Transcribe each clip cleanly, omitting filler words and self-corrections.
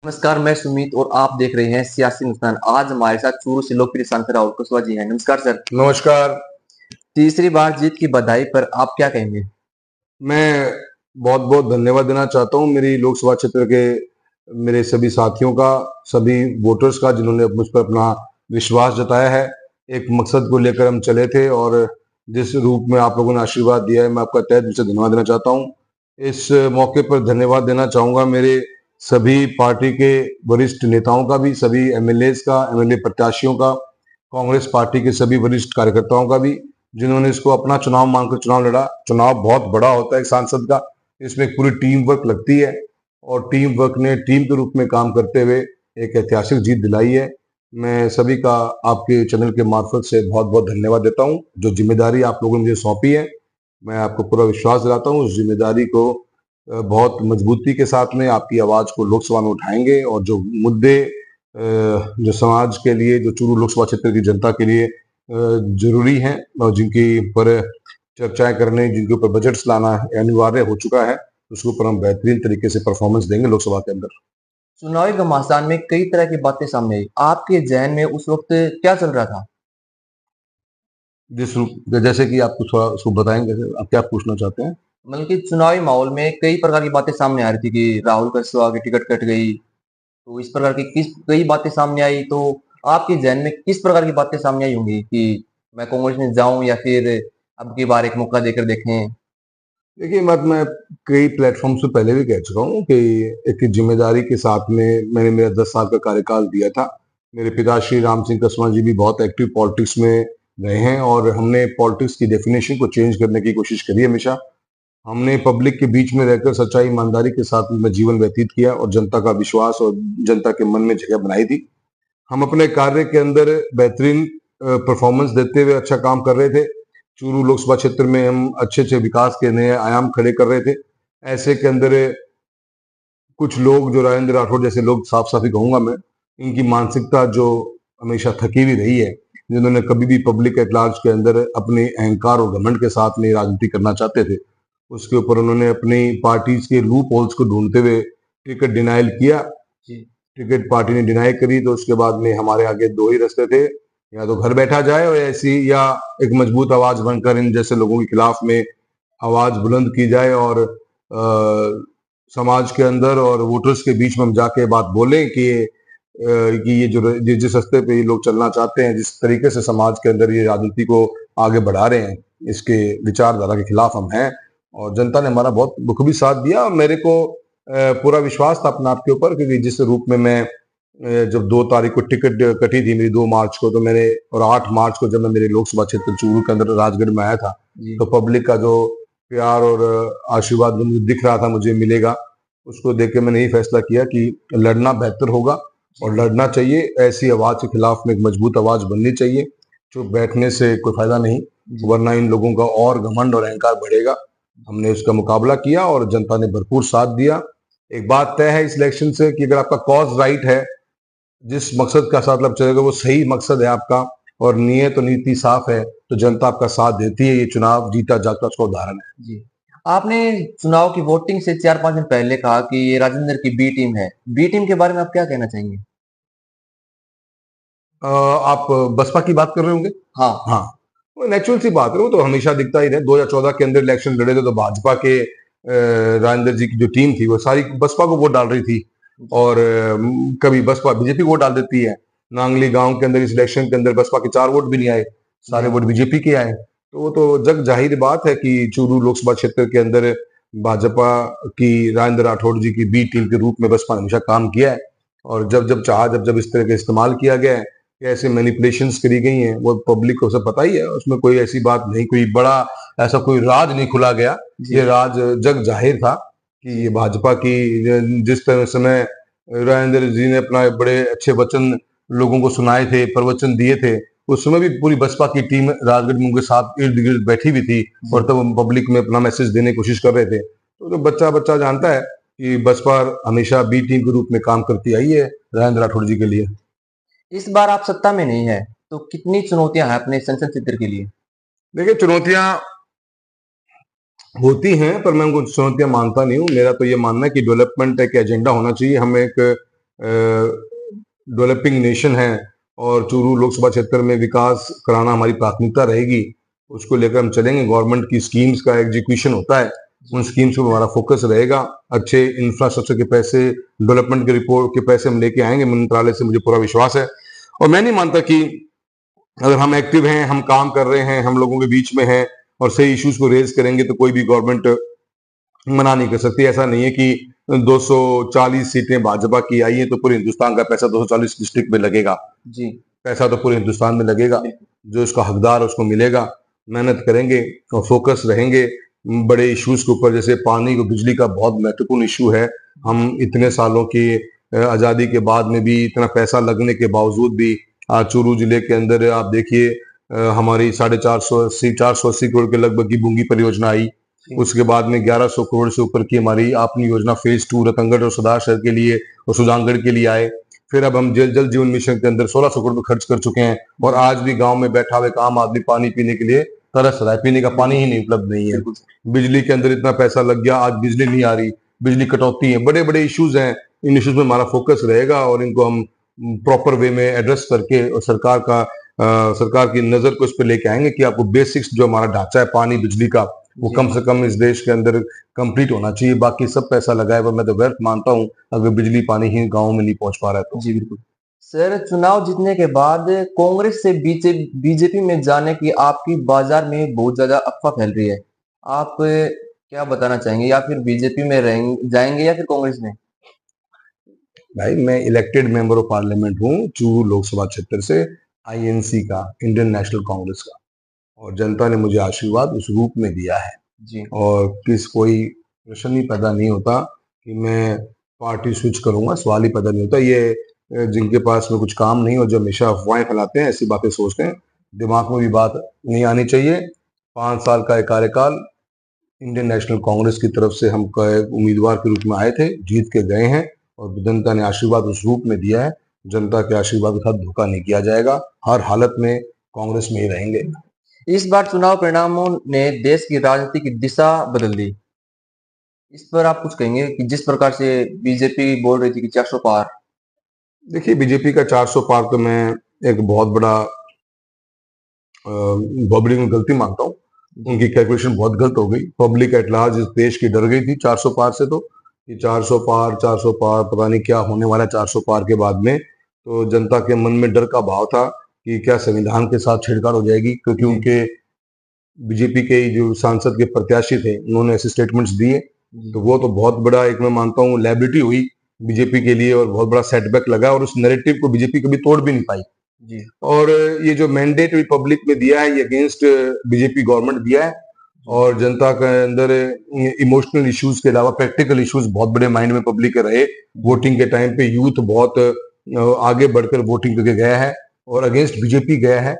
नमस्कार, मैं सुमित और आप देख रहे हैं सियासी नुकसान। आज हमारे साथ चूरू से लोकप्रिय सांसद राहुल कुशवाहा जी हैं। नमस्कार सर। नमस्कार। तीसरी बार जीत की बधाई पर आप क्या कहेंगे? मैं बहुत-बहुत धन्यवाद देना चाहता हूँ मेरी लोकसभा क्षेत्र के मेरे सभी साथियों का, सभी वोटर्स का जिन्होंने मुझ पर अपना विश्वास जताया है। एक मकसद को लेकर हम चले थे और जिस रूप में आप लोगों ने आशीर्वाद दिया है, मैं आपका तहे दिल से धन्यवाद देना चाहता हूँ। इस मौके पर धन्यवाद देना चाहूँगा मेरे सभी पार्टी के वरिष्ठ नेताओं का भी, सभी एमएलएज़ का, एमएलए प्रत्याशियों का, कांग्रेस पार्टी के सभी वरिष्ठ कार्यकर्ताओं का भी, जिन्होंने इसको अपना चुनाव मानकर चुनाव लड़ा। चुनाव बहुत बड़ा होता है एक सांसद का, इसमें एक पूरी टीम वर्क लगती है और टीम वर्क ने टीम के रूप में काम करते हुए एक ऐतिहासिक जीत दिलाई है। मैं सभी का आपके चैनल के मार्फत से बहुत-बहुत धन्यवाद देता हूँ। जो ज़िम्मेदारी आप लोगों ने मुझे सौंपी है, मैं आपको पूरा विश्वास दिलाता हूँ उस ज़िम्मेदारी को बहुत मजबूती के साथ में आपकी आवाज़ को लोकसभा में उठाएँगे और जो मुद्दे जो समाज के लिए, जो चूरू लोकसभा क्षेत्र की जनता के लिए ज़रूरी हैं और जिनकी पर चर्चाएँ करने, जिनके ऊपर बजट्स लाना अनिवार्य हो चुका है, उसके ऊपर हम बेहतरीन तरीके से परफॉर्मेंस देंगे लोकसभा के अंदर। चुनावी घमासान में कई तरह की बातें सामने आई। आपके ज़हन में उस वक़्त क्या चल रहा था? जिस रूप जैसे कि आप कुछ थोड़ा उसको बताएँगे, आप क्या पूछना चाहते हैं? मतलब कि चुनावी माहौल में कई प्रकार की बातें सामने आ रही थी कि राहुल कुशवाहा की टिकट कट गई। तो इस प्रकार की किस कई बातें सामने आई, तो आपके ज़हन में किस प्रकार की बातें सामने आई होंगी कि मैं कांग्रेस में जाऊँ या फिर अब की बार एक मौका देकर देखें? देखिए, बात मैं कई प्लेटफ़ॉर्म से पहले भी कह चुका हूँ कि एक ज़िम्मेदारी के साथ में मैंने मेरा 10 साल का कार्यकाल दिया था। मेरे पिताश्री राम सिंह कसवां जी भी बहुत एक्टिव पॉलिटिक्स में रहे हैं और हमने पॉलिटिक्स की डेफ़िनेशन को चेंज करने की कोशिश करी है हमेशा। हमने पब्लिक के बीच में रहकर सच्चाई, ईमानदारी के साथ में जीवन व्यतीत किया और जनता का विश्वास और जनता के मन में जगह बनाई थी। हम अपने कार्य के अंदर बेहतरीन परफॉर्मेंस देते हुए अच्छा काम कर रहे थे। चूरू लोकसभा क्षेत्र में हम अच्छे-अच्छे विकास के नए आयाम खड़े कर रहे थे। ऐसे के अंदर कुछ लोग जो राजेंद्र राठौड़ जैसे लोग साफ-साफ ही कहूँगा मैं, इनकी मानसिकता जो हमेशा थकी हुई रही है, जिन्होंने कभी भी पब्लिक एट लार्ज के अंदर अपने अहंकार और घमंड के साथ में राजनीति करना चाहते थे। उसके ऊपर उन्होंने अपनी पार्टीज़ के लूप होल्स को ढूँढते हुए टिकट डिनायल किया। जी। टिकट पार्टी ने डिनाई करी तो उसके बाद में हमारे आगे 2 ही रास्ते थे, या तो घर बैठा जाए और ऐसी या एक मजबूत आवाज़ बनकर इन जैसे लोगों के खिलाफ में आवाज़ बुलंद की जाए और समाज के अंदर और वोटर्स के बीच में हम जाके बात बोलें कि ये जो जिस रास्ते पे ये लोग चलना चाहते हैं, जिस तरीके से समाज के अंदर ये राजनीति को आगे बढ़ा रहे हैं, इसके विचारधारा के खिलाफ हम हैं और जनता ने हमारा बहुत बखूबी साथ दिया और मेरे को पूरा विश्वास था अपने आप के ऊपर, क्योंकि जिस रूप में मैं जब 2 तारीख को टिकट कटी थी मेरी 2 मार्च को, तो मैंने और 8 मार्च को जब मैं मेरे लोकसभा क्षेत्र चूरू के अंदर राजगढ़ में आया था, जी। तो पब्लिक का जो प्यार और आशीर्वाद मुझे दिख रहा था मुझे मिलेगा, उसको देख के मैंने यही फैसला किया कि लड़ना बेहतर होगा और लड़ना चाहिए। ऐसी आवाज़ के खिलाफ में एक मजबूत आवाज़ बननी चाहिए। चुप बैठने से कोई फ़ायदा नहीं, वरना इन लोगों का और घमंड और अहंकार बढ़ेगा। हमने उसका मुकाबला किया और जनता ने भरपूर साथ दिया। एक बात तय है इस इलेक्शन से कि अगर आपका कॉज़ राइट है, जिस मकसद का साथ आप चलेगा वो सही मकसद है आपका और नियत और नीति साफ है, तो जनता आपका साथ देती है। ये चुनाव जीता जागता उसका उदाहरण है। जी। आपने चुनाव की वोटिंग से 4-5 दिन पहले कहा कि ये राजेंद्र की बी टीम है। बी टीम के बारे में आप क्या कहना चाहेंगे? आप बसपा की बात कर रहे होंगे? हाँ। हाँ, वो नेचुरल सी बात है, वो तो हमेशा दिखता ही है। 2014 के अंदर इलेक्शन लड़े थे तो भाजपा के राजेंद्र जी की जो टीम थी वो सारी बसपा को वोट डाल रही थी और कभी बसपा बीजेपी को वोट डाल देती है। नांगली गांव के अंदर इस इलेक्शन के अंदर बसपा के 4 वोट भी नहीं आए, सारे जी। वोट बीजेपी के आए। तो वो तो जग जाहिर बात है कि चूरू लोकसभा क्षेत्र के अंदर भाजपा की राजेंद्र राठौड़ जी की बी टीम के रूप में बसपा ने हमेशा काम किया है और जब चाहा जब इस तरह का इस्तेमाल किया गया है, कैसे मैनिपुलेशंस करी गई हैं, वो पब्लिक को सब पता ही है। उसमें कोई ऐसी बात नहीं, कोई बड़ा ऐसा कोई राज नहीं खुला गया। ये जी। राज जग जाहिर था कि ये भाजपा की जिस तरह समय राजेंद्र जी ने अपना बड़े अच्छे वचन लोगों को सुनाए थे, प्रवचन दिए थे, उस समय भी पूरी बसपा की टीम राजगढ़ में उनके साथ इर्द-गिर्द बैठी हुई थी और तब हम पब्लिक में अपना मैसेज देने की कोशिश कर रहे थे। तो जो बच्चा-बच्चा जानता है कि बसपा हमेशा बी टीम के रूप में काम करती आई है राजेंद्र राठौड़ जी के लिए। इस बार आप सत्ता में नहीं है, तो कितनी चुनौतियाँ हैं अपने संसद क्षेत्र के लिए? देखिए, चुनौतियाँ होती हैं, पर मैं उनको चुनौतियाँ मानता नहीं हूँ। मेरा तो ये मानना है कि डेवलपमेंट एक एजेंडा होना चाहिए। हम एक डेवलपिंग नेशन है और चूरू लोकसभा क्षेत्र में विकास कराना हमारी प्राथमिकता रहेगी। उसको लेकर हम चलेंगे। गवर्नमेंट की स्कीम्स का एग्जीक्यूशन होता है, उन स्कीम्स पर हमारा फोकस रहेगा। अच्छे इंफ्रास्ट्रक्चर के पैसे, डेवलपमेंट के रिपोर्ट के पैसे हम लेके आएंगे मंत्रालय से, मुझे पूरा विश्वास है। और मैं नहीं मानता कि अगर हम एक्टिव हैं, हम काम कर रहे हैं, हम लोगों के बीच में हैं और सही इश्यूज को रेज करेंगे तो कोई भी गवर्नमेंट मना नहीं कर सकती। ऐसा नहीं है कि 240 सीटें भाजपा की आई है तो पूरे हिंदुस्तान का पैसा 240 डिस्ट्रिक्ट में लगेगा। जी। पैसा तो पूरे हिंदुस्तान में लगेगा, जो उसका हकदार है उसको मिलेगा। मेहनत करेंगे और फोकस रहेंगे बड़े इश्यूज के ऊपर। जैसे पानी को, बिजली का बहुत महत्वपूर्ण इशू है। हम इतने सालों की आजादी के बाद में भी, इतना पैसा लगने के बावजूद भी आज चूरू जिले के अंदर आप देखिए हमारी 480 करोड़ के लगभग की बूंगी परियोजना आई। उसके बाद में 1100 करोड़ से ऊपर की हमारी आपनी योजना फेज 2 रतनगढ़ और सदार शहर के लिए और सुजानगढ़ के लिए आए। फिर अब हम जल जीवन मिशन के अंदर 1600 करोड़ खर्च कर चुके हैं और आज भी गांव में बैठा हुआ एक आम आदमी पानी पीने के लिए तरस रहा है। पीने का पानी ही नहीं उपलब्ध नहीं है। बिजली के अंदर इतना पैसा लग गया, आज बिजली नहीं आ रही, बिजली कटौती है। बड़े बड़े इश्यूज हैं, इन इश्यूज में हमारा फोकस रहेगा और इनको हम प्रॉपर वे में एड्रेस करके और सरकार की नजर को इस पर लेके आएंगे कि आपको बेसिक्स जो हमारा ढांचा है पानी बिजली का, वो कम से कम इस देश के अंदर कंप्लीट होना चाहिए। बाकी सब पैसा लगाए पर मैं तो व्यर्थ मानता हूं अगर बिजली पानी ही गाँव में नहीं पहुंच पा रहा है तो। जी, बिल्कुल। सर, चुनाव जीतने के बाद कांग्रेस से बीजेपी में जाने की आपकी बाजार में बहुत ज़्यादा अफ़वाह फैल रही है। आप क्या बताना चाहेंगे? या फिर बीजेपी में जाएँगे या फिर कांग्रेस में? भाई मैं इलेक्टेड मेंबर ऑफ पार्लियामेंट हूँ चूरू लोकसभा क्षेत्र से, आईएनसी का, इंडियन नेशनल कांग्रेस का। और जनता ने मुझे आशीर्वाद उस रूप में दिया है जी। और कोई प्रश्न ही पैदा नहीं होता कि मैं पार्टी स्विच करूंगा, सवाल ही पैदा नहीं होता। ये जिनके पास में कुछ काम नहीं और जो हमेशा अफवाहें फैलाते हैं, ऐसी बातें सोचते हैं, दिमाग में भी बात नहीं आनी चाहिए। 5 साल का एक कार्यकाल इंडियन नेशनल कांग्रेस की तरफ से हम उम्मीदवार के रूप में आए थे, जीत के गए हैं और जनता ने आशीर्वाद उस रूप में दिया है। जनता के आशीर्वाद के साथ धोखा नहीं किया जाएगा, हर हालत में कांग्रेस में ही रहेंगे। इस बार चुनाव परिणामों ने देश की राजनीति की दिशा बदल दी। इस पर आप कुछ कहेंगे कि जिस प्रकार से बीजेपी बोल रही थी कि 400 पार। देखिए बीजेपी का 400 पार तो मैं एक बहुत बड़ा पब्लिक में गलती मानता हूँ। उनकी कैलकुलेशन बहुत गलत हो गई। पब्लिक एट लार्ज इस देश की डर गई थी 400 पार से, तो कि 400 पार पता नहीं क्या होने वाला है 400 पार के बाद में। तो जनता के मन में डर का भाव था कि क्या संविधान के साथ छेड़छाड़ हो जाएगी, क्योंकि उनके बीजेपी के जो सांसद के प्रत्याशी थे उन्होंने ऐसे स्टेटमेंट्स दिए। तो वो तो बहुत बड़ा एक मैं मानता हूँ लायबिलिटी हुई बीजेपी के लिए और बहुत बड़ा सेटबैक लगा और उस नैरेटिव को बीजेपी कभी तोड़ भी नहीं पाई। जी। और ये जो मैंडेट पब्लिक में दिया है ये अगेंस्ट बीजेपी गवर्नमेंट दिया है और जनता के अंदर इमोशनल इश्यूज के अलावा प्रैक्टिकल इश्यूज बहुत बड़े माइंड में पब्लिक के रहे। वोटिंग के टाइम पे यूथ बहुत आगे बढ़कर वोटिंग करके गया है और अगेंस्ट बीजेपी गया है,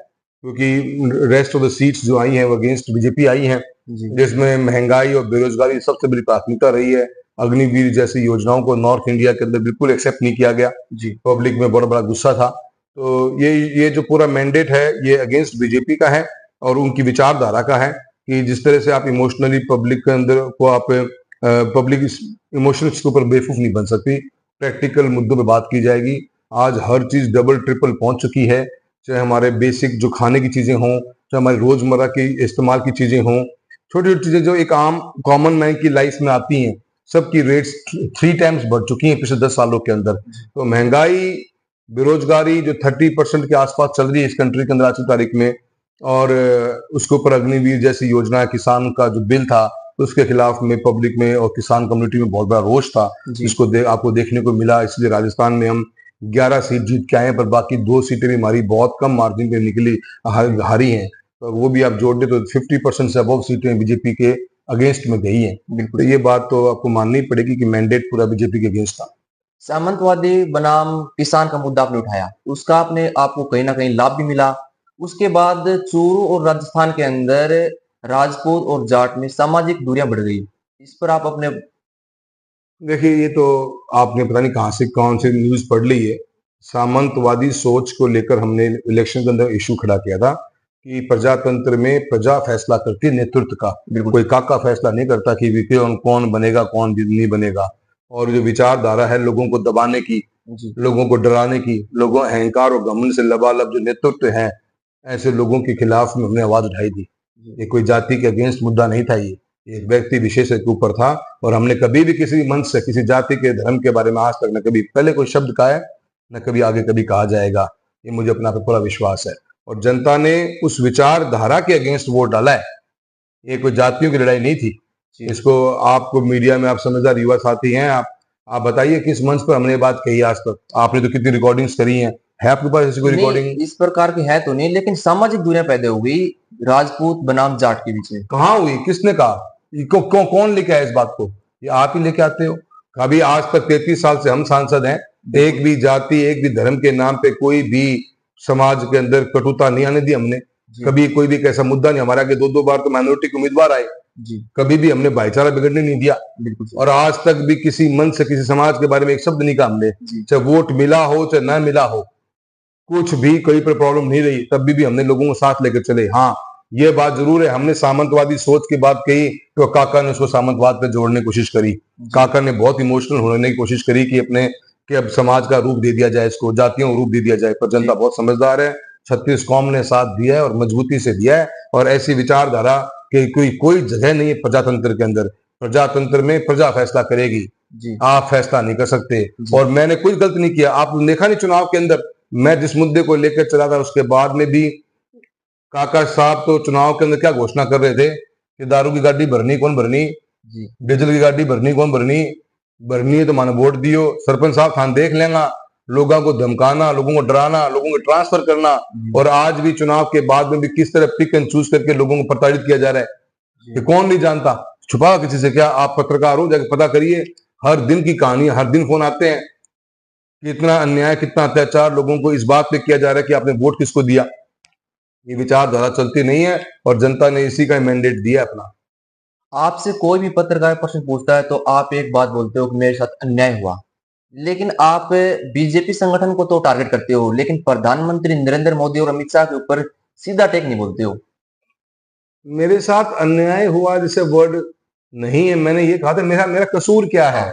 क्योंकि रेस्ट ऑफ द सीट्स जो आई हैं वो अगेंस्ट बीजेपी आई हैं, जिसमें महंगाई और बेरोजगारी सबसे बड़ी प्राथमिकता रही है। अग्निवीर जैसी योजनाओं को नॉर्थ इंडिया के अंदर बिल्कुल एक्सेप्ट नहीं किया गया। जी। पब्लिक में बहुत बड़ा गुस्सा था। तो ये जो पूरा मैंडेट है ये अगेंस्ट बीजेपी का है और उनकी विचारधारा का है कि जिस तरह से आप इमोशनली पब्लिक के अंदर को आप पब्लिक इमोशंस के ऊपर बेवकूफ नहीं बन सकती। प्रैक्टिकल मुद्दों पे बात की जाएगी। आज हर चीज डबल ट्रिपल पहुंच चुकी है, चाहे हमारे बेसिक जो खाने की चीजें हों, चाहे हमारी रोजमर्रा की इस्तेमाल की चीजें हों, छोटी छोटी चीजें जो एक आम कॉमन मैन की लाइफ में आती हैं, सबकी रेट्स 3 टाइम्स बढ़ चुकी हैं पिछले 10 सालों के अंदर। तो महंगाई, बेरोजगारी जो 30% के आसपास चल रही है इस कंट्री के अंदर आज की तारीख में, और उसके ऊपर अग्निवीर जैसी योजना, किसान का जो बिल था उसके खिलाफ में पब्लिक में और किसान कम्युनिटी में बहुत बड़ा रोष था, जिसको आपको देखने को मिला। इसलिए राजस्थान में हम 11 सीट जीत के आए, पर बाकी 2 सीटें भी हमारी बहुत कम मार्जिन पे निकली हारी हैं। तो वो भी आप जोड़ दे तो 50% से अबव सीटें बीजेपी के अगेंस्ट में गई हैं। बिल्कुल, ये बात तो आपको माननी पड़ेगी कि मैंडेट पूरा बीजेपी के अगेंस्ट था। सामंतवादी बनाम किसान का मुद्दा आपने उठाया, उसका आपको कहीं ना कहीं लाभ भी मिला। उसके बाद चूरू और राजस्थान के अंदर राजपूत और जाट में सामाजिक दूरियां बढ़ गई। इस पर आप अपने। देखिए ये तो आपने पता नहीं कहाँ से कौन सी न्यूज पढ़ ली है। सामंतवादी सोच को लेकर हमने इलेक्शन के अंदर इशू खड़ा किया था कि प्रजातंत्र में प्रजा फैसला करती है नेतृत्व का, कोई काका फैसला नहीं करता कि कौन बनेगा कौन नहीं बनेगा। और जो विचारधारा है लोगों को दबाने की, जी, लोगों को डराने की, लोगों अहंकार और घमंड से लबालब जो नेतृत्व है, ऐसे लोगों के खिलाफ में हमने आवाज उठाई थी। जी, ये कोई जाति के अगेंस्ट मुद्दा नहीं था, ये एक व्यक्ति विशेष के ऊपर था। और हमने कभी भी किसी मंच से किसी जाति के धर्म के बारे में आज तक न कभी पहले कोई शब्द कहा है, न कभी आगे कभी कहा जाएगा। ये मुझे अपना पे पूरा विश्वास है। और जनता ने उस विचारधारा के अगेंस्ट वोट डाला है। ये कोई जातियों की लड़ाई नहीं थी। जी। इसको आपको मीडिया में आप समझदार युवा साथी हैं, आप बताइए किस मंच पर हमने ये बात कही आज तक? आपने तो कितनी रिकॉर्डिंग्स करी हैं। है आपके पास ऐसी कोई नहीं, रिकॉर्डिंग? इस प्रकार की है तो नहीं, लेकिन सामाजिक दूरियां पैदा हो गई राजपूत बनाम जाट के बीच में। कहाँ हुई? किसने कहा? ये कौन लेके आया इस बात को? ये आप ही लेके आते हो। कभी आज तक 33 साल से हम सांसद हैं, एक भी जाति, एक भी धर्म के नाम पे कोई भी समाज के अंदर कटुता नहीं आने दी हमने। जी, कभी कोई भी ऐसा मुद्दा नहीं। हमारे आगे 2-2 बार तो माइनॉरिटी के उम्मीदवार आए, जी, कभी भी हमने भाईचारा बिगड़ने नहीं दिया। बिल्कुल सही। और आज तक भी किसी मन से किसी समाज के बारे में एक शब्द नहीं कहा हमने। जी, चाहे वोट मिला हो चाहे ना मिला हो, कुछ भी कोई पर प्रॉब्लम नहीं रही, तब भी हमने लोगों को साथ लेकर चले। हाँ, ये बात जरूर है, हमने सामंतवादी सोच की बात कही तो काका ने उसको सामंतवाद पे जोड़ने की कोशिश करी। काका ने बहुत इमोशनल होने की कोशिश करी कि अपने कि अब समाज का रूप दे दिया जाए, इसको जातियों का रूप दे दिया जाए। पर जनता जी, बहुत समझदार है। 36 कौम ने साथ दिया है और मजबूती से दिया है। और ऐसी विचारधारा की कोई जगह नहीं है प्रजातंत्र के अंदर। प्रजातंत्र में प्रजा फैसला करेगी, जी, आप फैसला नहीं कर सकते। जी, और मैंने कुछ गलत नहीं किया। आपने देखा नहीं चुनाव के अंदर मैं जिस मुद्दे को लेकर चला था, उसके बाद में भी काका साहब तो चुनाव के अंदर क्या घोषणा कर रहे थे कि दारू की गाड़ी भरनी कौन भरनी, जी, डीजल की गाड़ी भरनी कौन भरनी, भरनी है तो माने वोट दियो, सरपंच साहब थान देख लेगा। लोगों को धमकाना, लोगों को डराना, लोगों को ट्रांसफर करना। जी, और आज भी चुनाव के बाद में भी किस तरह पिक एंड चूज करके लोगों को प्रताड़ित किया जा रहा है, ये जी, कौन नहीं जानता। छुपा किसी से क्या? आप पत्रकार हो, जाके पता करिए। हर दिन की कहानी, हर दिन फोन आते हैं कि इतना अन्याय, कितना अत्याचार लोगों को इस बात पे किया जा रहा है कि आपने वोट किसको दिया। ये विचारधारा चलती नहीं है और जनता ने इसी का मैंडेट दिया अपना। आपसे कोई भी पत्रकार प्रश्न पूछता है तो आप एक बात बोलते हो कि मेरे साथ अन्याय हुआ। लेकिन आप बीजेपी संगठन को तो टारगेट करते हो, लेकिन प्रधानमंत्री नरेंद्र मोदी और अमित शाह के ऊपर सीधा अटैक नहीं बोलते हो। मेरे साथ अन्याय हुआ जैसे वर्ड नहीं है। मैंने ये कहा था मेरा मेरा कसूर क्या है। हाँ,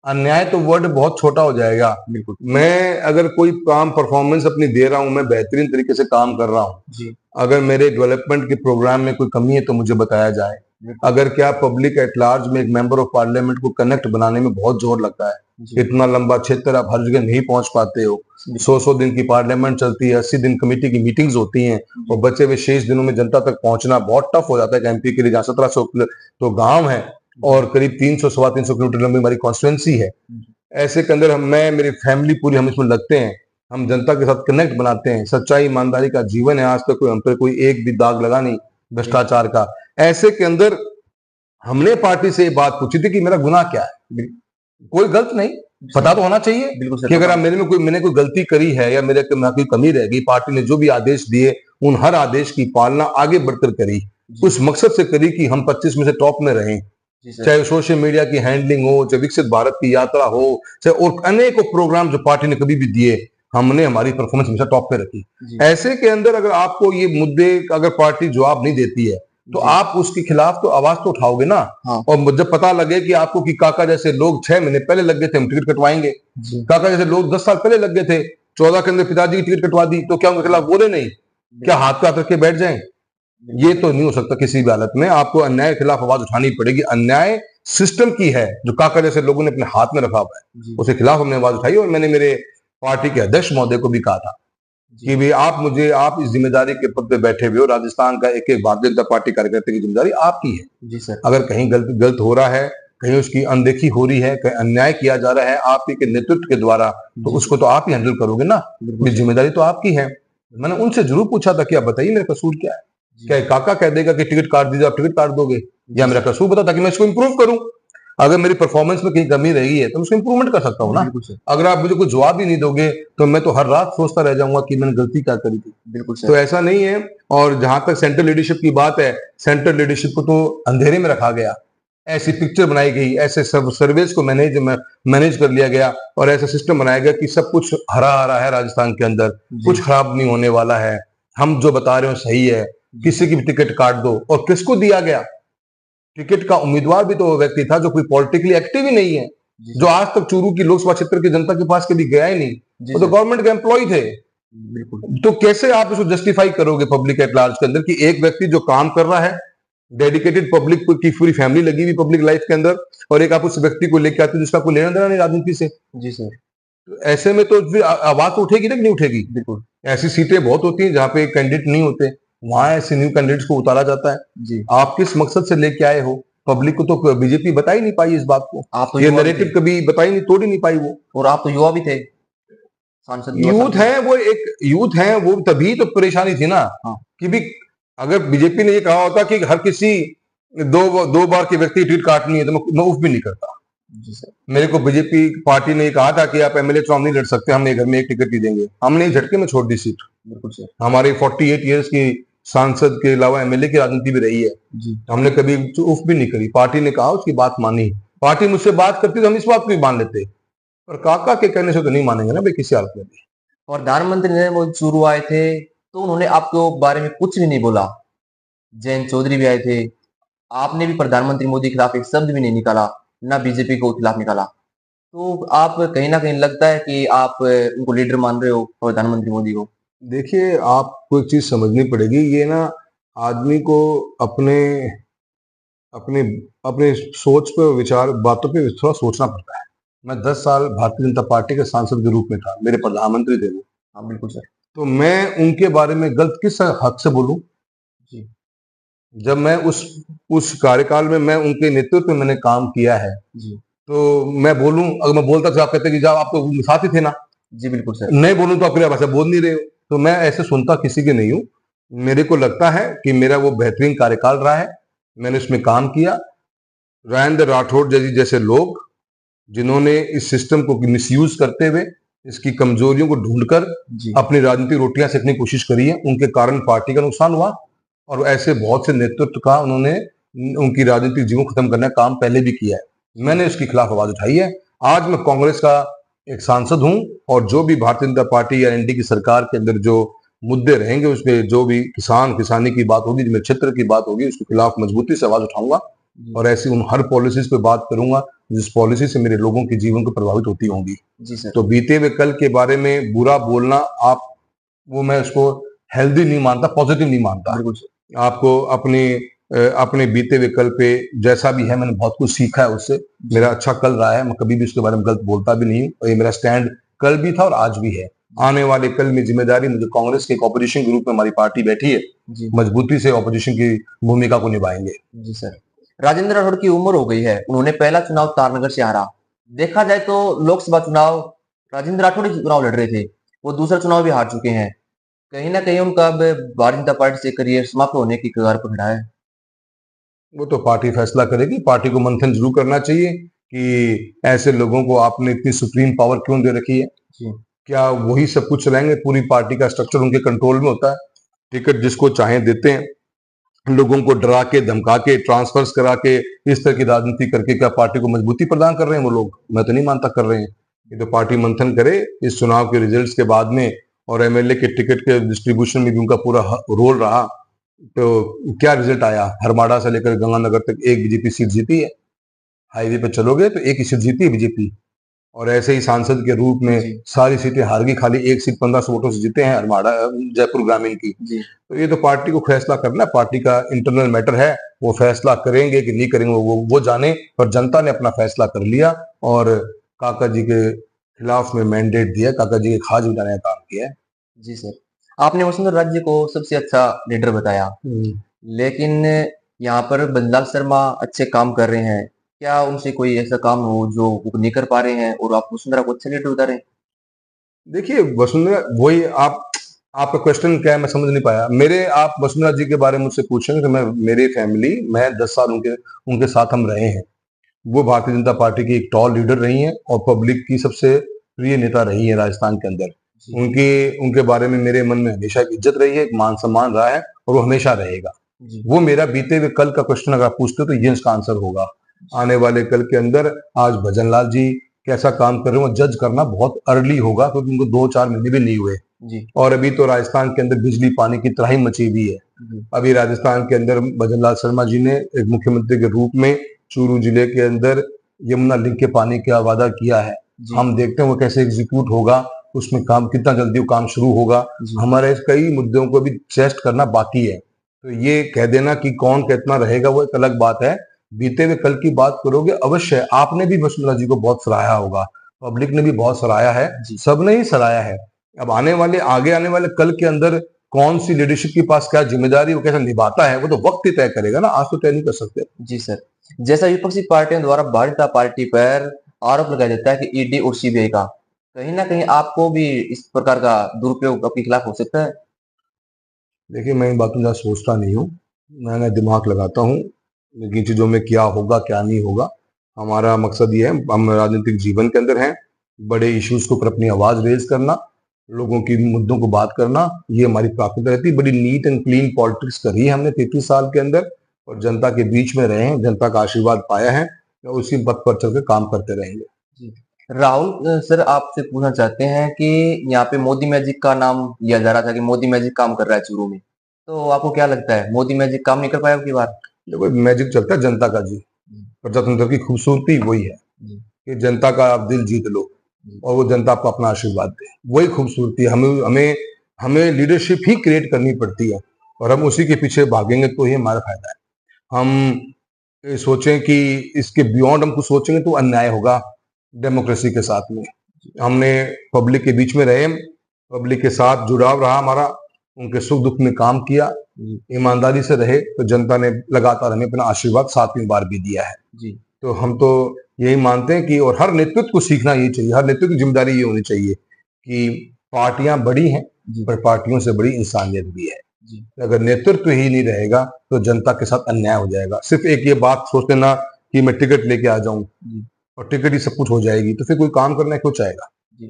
अन्याय तो वर्ड बहुत छोटा हो जाएगा। बिल्कुल। मैं अगर कोई काम परफॉर्मेंस अपनी दे रहा हूं, मैं बेहतरीन तरीके से काम कर रहा हूं। जी, अगर मेरे डेवलपमेंट के प्रोग्राम में कोई कमी है तो मुझे बताया जाए। बिल्कुल। अगर क्या पब्लिक एट लार्ज में एक मेंबर ऑफ पार्लियामेंट को कनेक्ट बनाने में बहुत जोर लगता है। जी, इतना लंबा क्षेत्र आप हर जगह नहीं पहुंच पाते हो। बिल्कुल। 100 दिन की पार्लियामेंट चलती है, 80 दिन कमेटी की मीटिंग्स होती हैं। और जी, बचे हुए शेष दिनों में जनता तक पहुंचना बहुत टफ हो जाता है एमपी के लिए, जहाँ 1700 तो गांव है जी, और करीब 300 सवा 300 किलोमीटर लंबी हमारी कॉन्स्टिट्युएंसी है। जी, ऐसे के अंदर हम, मैं, मेरी फैमिली पूरी, हम इसमें लगते हैं। हम जनता के साथ कनेक्ट बनाते हैं। सच्चाई ईमानदारी का जीवन है। आज तक कोई हम पे कोई एक भी दाग लगा नहीं जी, भ्रष्टाचार का। ऐसे के अंदर हमने पार्टी से ये बात पूछी थी कि मेरा गुनाह क्या है। बिल कोई गलत नहीं, पता तो होना चाहिए बिल्कुल सर, कि अगर पता आप मैंने कोई गलती करी है या मेरे में कोई कमी रह गई, पार्टी ने जो भी आदेश दिए उन हर आदेश की पालना आगे बढ़कर करी। जी, उस मकसद से करी कि हम 25 में से टॉप में रहें। जी सर, चाहे सोशल मीडिया की हैंडलिंग हो, चाहे विकसित भारत की यात्रा हो, चाहे और अनेकों प्रोग्राम जो पार्टी ने कभी भी दिए, हमने हमारी परफॉर्मेंस हमेशा टॉप पे रखी। जी, ऐसे के अंदर अगर आपको ये मुद्दे, अगर पार्टी जवाब नहीं देती है तो जी, आप उसके खिलाफ तो आवाज तो उठाओगे ना। हाँ, और जब पता लगे कि आपको कि काका जैसे लोग 6 महीने पहले लग गए थे हम टिकट कटवाएंगे, जी, काका जैसे लोग 10 साल पहले लग गए थे, 14 के अंदर पिताजी की टिकट कटवा दी, तो क्या उनके खिलाफ बोले नहीं? क्या बिल्कुल, हाथ पे हाथ रख के बैठ जाएं? ये तो नहीं हो सकता। किसी भी हालत में आपको अन्याय के खिलाफ आवाज उठानी पड़ेगी। अन्याय सिस्टम की है जो काका जैसे लोगों ने अपने हाथ में रखा हुआ है, जी, उसके खिलाफ हमने आवाज उठाई। और मैंने मेरे पार्टी के अध्यक्ष महोदय को भी कहा था जी, कि भी आप इस जिम्मेदारी के पद पे बैठे हुए हो। राजस्थान का एक एक भारतीय जनता पार्टी कार्यकर्ता की जिम्मेदारी आपकी है। जी सर, अगर कहीं गलत गलत हो रहा है, कहीं उसकी अनदेखी हो रही है, कहीं अन्याय किया जा रहा है आप ही के नेतृत्व के द्वारा, तो जी, उसको तो आप ही हैंडल करोगे ना। बिल्कुल ये सर, जिम्मेदारी तो आपकी है। मैंने उनसे जरूर पूछा था कि आप बताइए मेरा कसूर क्या है। क्या जी, ये काका कह देगा कि टिकट काट दीजिए, आप टिकट काट दोगे? या जी मेरा सर, कसूर बता ताकि मैं इसको इंप्रूव करूं। अगर मेरी परफॉर्मेंस में कहीं कमी रही है तो मैं उसको इंप्रूवमेंट कर सकता हूँ ना। बिल्कुल सर, अगर आप मुझे कोई जवाब ही नहीं दोगे तो मैं तो हर रात सोचता रह जाऊंगा कि मैंने गलती क्या करी थी। बिल्कुल तो सर, ऐसा नहीं है। और जहां तक सेंट्रल लीडरशिप की बात है, सेंट्रल लीडरशिप को तो अंधेरे में रखा गया। ऐसी पिक्चर बनाई गई, ऐसे सब सर्वेस को मैनेज कर लिया गया और ऐसा सिस्टम बनाया गया कि सब कुछ हरा हरा है राजस्थान के अंदर, जी, कुछ खराब नहीं होने वाला है, हम जो बता रहे हो सही है, जी, किसी की भी टिकट काट दो। और किसको दिया गया टिकट? का उम्मीदवार भी तो वो व्यक्ति था जो कोई पॉलिटिकली एक्टिव ही नहीं है। जी जो सर। आज तक चूरू की लोकसभा क्षेत्र की जनता के पास कभी गया ही नहीं, जी वो तो सर। गवर्नमेंट के एम्प्लॉय थे। बिल्कुल। तो कैसे आप इसको जस्टिफाई करोगे पब्लिक एट लार्ज के अंदर कि एक व्यक्ति जो काम कर रहा है, डेडिकेटेड पब्लिक की पूरी फैमिली लगी हुई पब्लिक लाइफ के अंदर, और एक आप उस व्यक्ति को लेके आते हो जिसका कोई लेना देना नहीं राजनीति से। जी सर। तो ऐसे में तो फिर आवाज तो उठेगी ना कि नहीं उठेगी? बिल्कुल। ऐसी सीटें बहुत होती हैं जहां पे कैंडिडेट नहीं होते, वहां ऐसे न्यू कैंडिडेट्स को उतारा जाता है। जी। आप किस मकसद से लेके आए हो? पब्लिक को तो बीजेपी बता ही नहीं पाई इस बात को, आप तो ये युवा भी थे नैरेटिव कभी बता ही नहीं, तोड़ ही नहीं पाई वो। और आप तो युवा भी थे, सांसद, युवा यूथ सांसद। है, वो एक यूथ है, वो तभी तो परेशानी थी ना हाँ। कि भी अगर बीजेपी ने ये कहा होता कि हर किसी दो बार के व्यक्ति टिकट काटनी है तो मैं उफ भी नहीं करता। जी सर। मेरे को बीजेपी पार्टी ने ये कहा था कि आप एमएलए चुनाव नहीं लड़ सकते, हम घर में एक टिकट ही देंगे, हमने एक झटके में छोड़ दी सीट। बिल्कुल सर। हमारी 48 ईयर्स की सांसद के अलावा एमएलए की राजनीति भी रही है, जी। हमने कभी उफ भी नहीं करी। पार्टी ने कहा, उसकी बात मानी। पार्टी मुझसे बात करती तो हम इस बात को भी मान लेते, पर काका के कहने से तो नहीं मानेंगे ना भाई किसी हालत में भी। प्रधानमंत्री ने वो चूरू आए थे तो उन्होंने आपके बारे में कुछ भी नहीं बोला। जयंत चौधरी भी आए थे, आपने भी प्रधानमंत्री मोदी के खिलाफ एक शब्द भी नहीं निकाला, ना बीजेपी को खिलाफ निकाला। तो आप कहीं ना कहीं लगता है कि आप उनको लीडर मान रहे हो, प्रधानमंत्री मोदी को। देखिए, आपको एक चीज समझनी पड़ेगी, ये ना आदमी को अपने अपने अपने सोच पे, विचार, बातों पे थोड़ा सोचना पड़ता है। मैं 10 साल भारतीय जनता पार्टी के सांसद के रूप में था, मेरे प्रधानमंत्री थे वो। हाँ बिल्कुल सर। तो मैं उनके बारे में गलत किस हक से बोलूं? जी। जब मैं उस कार्यकाल में मैं उनके नेतृत्व में मैंने काम किया है, जी। तो मैं बोलूं, अगर मैं बोलता तो आप कहते कि जाओ, आप तो साथ ही थे ना। जी बिल्कुल सर। नहीं बोलूं तो आप फिर भाषा बोल नहीं रहे हो। तो मैं ऐसे सुनता किसी की नहीं हूं। मेरे को लगता है कि मेरा वो बेहतरीन कार्यकाल रहा है, मैंने उसमें काम किया। राजेंद्र राठौड़ जैसे लोग जिन्होंने इस सिस्टम को मिसयूज करते हुए इसकी कमजोरियों को ढूंढकर जी। अपनी राजनीतिक रोटियां सेकने की कोशिश करी है, उनके कारण पार्टी का नुकसान हुआ। और ऐसे बहुत से नेतृत्व का उन्होंने उनकी राजनीतिक जीवन खत्म करने का काम पहले भी किया है, मैंने उसके खिलाफ आवाज उठाई है। आज मैं कांग्रेस का एक सांसद हूं, और जो भी भारतीय जनता पार्टी या एनडीए की सरकार के अंदर जो मुद्दे रहेंगे, उसमें जो भी किसानी की बात होगी, जो क्षेत्र की बात होगी, उसके खिलाफ मजबूती से आवाज उठाऊंगा। जी। और ऐसी उन हर पॉलिसीज पे बात करूंगा जिस पॉलिसी से मेरे लोगों के जीवन को प्रभावित होती होंगी। जी सर। तो बीते हुए कल के बारे में बुरा बोलना, आप वो मैं उसको हेल्दी नहीं मानता, पॉजिटिव नहीं मानता। बिल्कुल सर। आपको अपने बीते हुए कल पे जैसा भी है, मैंने बहुत कुछ सीखा है उससे, मेरा अच्छा कल रहा है, मैं कभी भी उसके बारे में गलत बोलता भी नहीं हूँ, और ये मेरा स्टैंड कल भी था और आज भी है। आने वाले कल में जिम्मेदारी मुझे कांग्रेस के एक ऑपोजिशन के रूप में हमारी पार्टी बैठी है, जी। मजबूती से ऑपोजिशन की भूमिका को निभाएंगे। जी सर। राजेंद्र राठौड़ की उम्र हो गई है, उन्होंने पहला चुनाव तारनगर से हारा। देखा जाए तो लोकसभा चुनाव राजेंद्र राठौड़ ही चुनाव लड़ रहे थे, वो दूसरा चुनाव भी हार चुके हैं। कहीं ना कहीं उनका अब भारतीय जनता पार्टी से करियर समाप्त होने की कगार पर खड़ा है। वो तो पार्टी फैसला करेगी, पार्टी को मंथन जरूर करना चाहिए कि ऐसे लोगों को आपने इतनी सुप्रीम पावर क्यों दे रखी है। जी। क्या वही सब कुछ चलाएंगे? पूरी पार्टी का स्ट्रक्चर उनके कंट्रोल में होता है, टिकट जिसको चाहे देते हैं, लोगों को डरा के, धमका के, ट्रांसफर्स करा के, इस तरह की राजनीति करके क्या पार्टी को मजबूती प्रदान कर रहे हैं वो लोग? मैं तो नहीं मानता कर रहे हैं। ये तो पार्टी मंथन करे इस चुनाव के रिजल्ट्स के बाद में, और एमएलए के टिकट के डिस्ट्रीब्यूशन में भी उनका पूरा रोल रहा। तो क्या रिजल्ट आया? हरमाड़ा से लेकर गंगानगर तक एक बीजेपी सीट जीती है। हाईवे पे चलोगे तो एक ही सीट जीती है बीजेपी। और ऐसे ही सांसद के रूप में जी। सारी सीटें हार गई, खाली एक सीट 1500 वोटों से जीते हैं हरमाड़ा, जयपुर ग्रामीण की। जी। तो ये तो पार्टी को फैसला करना है, पार्टी का इंटरनल मैटर है, वो फैसला करेंगे कि नहीं करेंगे वो जाने। पर जनता ने अपना फैसला कर लिया और काका जी के खिलाफ में मैंडेट दिया, काका जी के खाज उठाने का काम किया है। जी सर। आपने वसुंधरा राज्य को सबसे अच्छा लीडर बताया, लेकिन यहाँ पर बंदलाल शर्मा अच्छे काम कर रहे हैं। क्या उनसे कोई ऐसा काम हो जो वो नहीं कर पा रहे हैं और आप वसुंधरा को अच्छा लीडर बता रहे हैं? देखिए, वसुंधरा, वही आपका क्वेश्चन क्या है मैं समझ नहीं पाया। आप वसुंधरा जी के बारे में मुझसे पूछेंगे तो मेरी फैमिली, मैं 10 साल उनके साथ हम रहे हैं। वो भारतीय जनता पार्टी की एक टॉल लीडर रही हैं और पब्लिक की सबसे प्रिय नेता रही है राजस्थान के अंदर। जी। उनके बारे में मेरे मन में हमेशा एक इज्जत रही है, एक मान सम्मान रहा है, और वो हमेशा रहेगा। जी। वो मेरा बीते हुए कल का क्वेश्चन अगर आप पूछते हो तो ये इसका आंसर होगा। आने वाले कल के अंदर आज भजनलाल जी कैसा काम कर रहे हो जज करना बहुत अर्ली होगा, क्योंकि उनको 2-4 महीने भी नहीं हुए। जी। और अभी तो राजस्थान के अंदर बिजली पानी की तराही मची हुई है। जी। अभी राजस्थान के अंदर भजनलाल शर्मा जी ने एक मुख्यमंत्री के रूप में चूरू जिले के अंदर यमुना लिंक के पानी का वादा किया है, जी, हम देखते हैं वो कैसे एग्जीक्यूट होगा, उसमें काम कितना जल्दी वो काम शुरू होगा। जी, हमारे कई मुद्दों को भी टेस्ट करना बाकी है। तो ये कह देना कि कौन कितना रहेगा वो एक अलग बात है। बीते हुए कल की बात करोगे, अवश्य आपने भी वसुंधरा जी को बहुत सराहा होगा, पब्लिक ने भी बहुत सराहा है, जी, सबने ही सराहा है। अब आगे आने वाले कल के अंदर कौन सी लीडरशिप के पास क्या जिम्मेदारी वो कैसे निभाता है, वो तो वक्त ही तय करेगा ना, आज तो तय नहीं कर सकते। जी सर। जैसा विपक्षी पार्टियों द्वारा भारतीय जनता पार्टी पर आरोप लगाया जाता है कि ईडी और सीबीआई का, कहीं न कहीं आपको भी इस प्रकार का दुरुपयोग आपके खिलाफ हो सकता है? देखिए, मैं इन बातों में ज़्यादा सोचता नहीं हूँ, मैं दिमाग लगाता हूँ, लेकिन चीज़ों में क्या होगा, क्या नहीं होगा, हमारा मकसद ये है, हम राजनीतिक जीवन के अंदर हैं, बड़े इश्यूज़ के ऊपर अपनी आवाज़ रेज़ करना, लोगों की मुद्दों को बात करना, ये हमारी प्राथमिकता रहती है। बड़ी नीट एंड क्लीन पॉलिटिक्स करी है हमने 33 साल के अंदर और जनता के बीच में रहे हैं, जनता का आशीर्वाद पाया है, और उसी पथ पर चल के काम करते रहेंगे। जी। राहुल सर आपसे पूछना चाहते हैं कि यहाँ पे मोदी मैजिक का नाम लिया जा रहा था कि मोदी मैजिक काम कर रहा है चूरू में। तो आपको क्या लगता है मोदी मैजिक काम नहीं कर पाया अब की बार? देखो, मैजिक चलता है जनता का जी, जी, प्रजातंत्र की खूबसूरती वही है जी, कि जनता का आप दिल जीत लो जी, और वो जनता आपको अपना आशीर्वाद दे, वही खूबसूरती है। हमें हमें हमें लीडरशिप ही क्रिएट करनी पड़ती है और हम उसी के पीछे भागेंगे तो ही हमारा फायदा है। हम ये सोचें कि इसके बियॉन्ड हम कुछ सोचेंगे तो अन्याय होगा डेमोक्रेसी के साथ में। हमने पब्लिक के बीच में रहे, पब्लिक के साथ जुड़ाव रहा हमारा, उनके सुख दुख में काम किया, जी, ईमानदारी से रहे, तो जनता ने लगातार हमें अपना आशीर्वाद 7वीं बार भी दिया है। जी, तो हम तो यही मानते हैं कि, और हर नेतृत्व को सीखना यही चाहिए, हर नेतृत्व की जिम्मेदारी ये होनी चाहिए कि पार्टियां बड़ी हैं, जी, पर पार्टियों से बड़ी इंसानियत भी है। जी, अगर नेतृत्व ही नहीं रहेगा तो जनता के साथ अन्याय हो जाएगा। सिर्फ एक ये बात सोच लेना कि मैं टिकट लेके आ जाऊं जी, और टिकट ही सब कुछ हो जाएगी, तो फिर कोई काम करना क्यों चाहेगा? जी।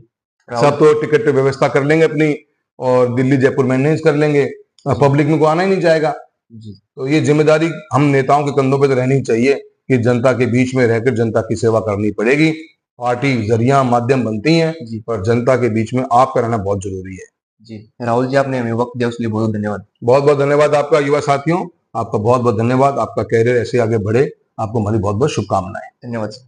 राहुल सब तो टिकट पे व्यवस्था कर लेंगे अपनी और दिल्ली जयपुर मैनेज कर लेंगे, जी, पब्लिक में को आना ही नहीं चाहेगा। जी, तो ये जिम्मेदारी हम नेताओं के कंधों पे तो रहनी चाहिए कि जनता के बीच में रहकर जनता की सेवा करनी पड़ेगी। पार्टी जरिया माध्यम बनती हैं, जी, पर जनता के बीच में आपका रहना बहुत जरूरी है। जी। राहुल जी आपने हमें वक़्त दिया उसके लिए बहुत-बहुत धन्यवाद। बहुत बहुत धन्यवाद आपका युवा साथियों, आपका बहुत बहुत धन्यवाद, आपका कैरियर ऐसे आगे बढ़े, आपको हमारी बहुत बहुत शुभकामनाएं। धन्यवाद सर।